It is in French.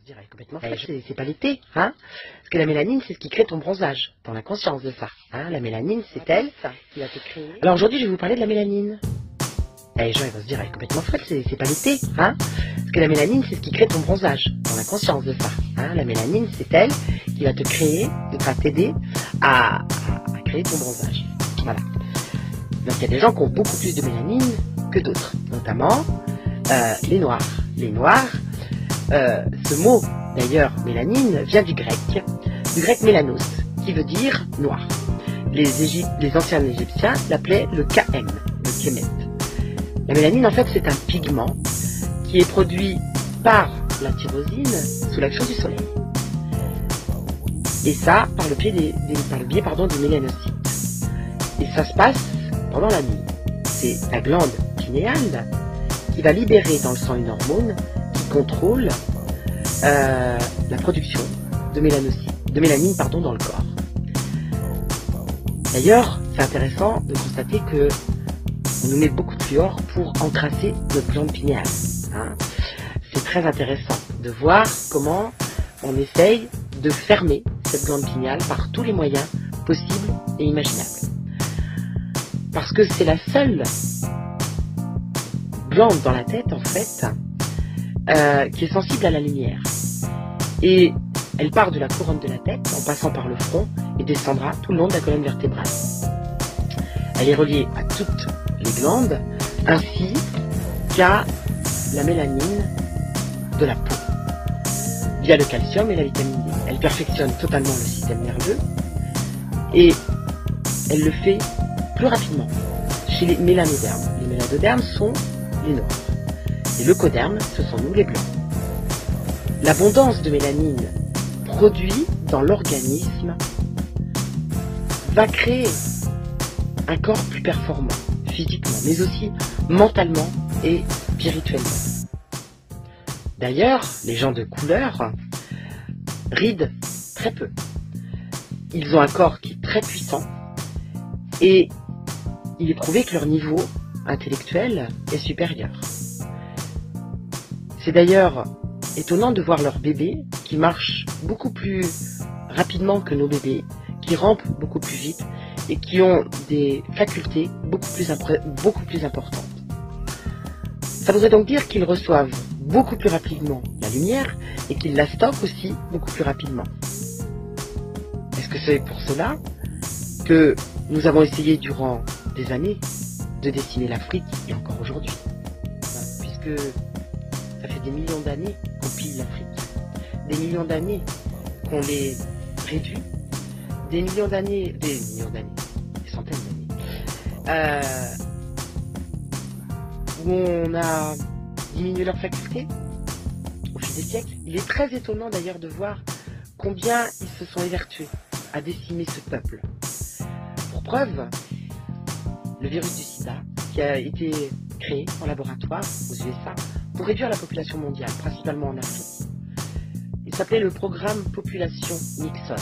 dire, elle est complètement fraîche. C'est pas l'été, hein? Parce que la mélanine, c'est ce qui crée ton bronzage. T'en as conscience de ça, hein? La mélanine, c'est elle qui va te créer. Alors aujourd'hui, je vais vous parler de la mélanine. Et les gens, ils vont se dire, elle est complètement fraîche, c'est pas l'été, hein? Parce que la mélanine, c'est ce qui crée ton bronzage. T'en as conscience de ça, hein? La mélanine, c'est elle qui va te créer, qui va t'aider à créer ton bronzage. Voilà. Donc il y a des gens qui ont beaucoup plus de mélanine que d'autres, notamment les noirs. Les noirs, ce mot d'ailleurs mélanine vient du grec mélanos, qui veut dire noir. Les anciens égyptiens l'appelaient le KM, le kémet. La mélanine en fait c'est un pigment qui est produit par la tyrosine sous l'action du soleil. Et ça par le biais des mélanocytes. Et ça se passe pendant la nuit. C'est la glande pinéale qui va libérer dans le sang une hormone qui contrôle la production de mélanine dans le corps. D'ailleurs, c'est intéressant de constater que on nous met beaucoup de fluor pour encrasser notre glande pinéale. Hein. C'est très intéressant de voir comment on essaye de fermer cette glande pinéale par tous les moyens possibles et imaginables. Parce que c'est la seule glande dans la tête, en fait, qui est sensible à la lumière. Et elle part de la couronne de la tête, en passant par le front, et descendra tout le long de la colonne vertébrale. Elle est reliée à toutes les glandes, ainsi qu'à la mélanine de la peau, via le calcium et la vitamine D. Elle perfectionne totalement le système nerveux, et elle le fait plus rapidement chez les mélanodermes. Les mélanodermes sont les noirs. Et l'eucoderme, ce sont nous les blancs. L'abondance de mélanine produit dans l'organisme va créer un corps plus performant, physiquement, mais aussi mentalement et spirituellement. D'ailleurs, les gens de couleur rident très peu. Ils ont un corps qui est très puissant et il est prouvé que leur niveau intellectuel est supérieur. C'est d'ailleurs étonnant de voir leurs bébés qui marchent beaucoup plus rapidement que nos bébés, qui rampent beaucoup plus vite et qui ont des facultés beaucoup plus importantes. Ça voudrait donc dire qu'ils reçoivent beaucoup plus rapidement la lumière et qu'ils la stockent aussi beaucoup plus rapidement. Est-ce que c'est pour cela que nous avons essayé durant des années de dessiner l'Afrique, et encore aujourd'hui, puisque ça fait des millions d'années qu'on pille l'Afrique, des millions d'années qu'on les réduit, des centaines d'années, où on a diminué leurs facultés au fil des siècles. Il est très étonnant d'ailleurs de voir combien ils se sont évertués à décimer ce peuple. Pour preuve, le virus du sida, qui a été créé en laboratoire aux USA pour réduire la population mondiale, principalement en Afrique. Il s'appelait le programme Population Nixon.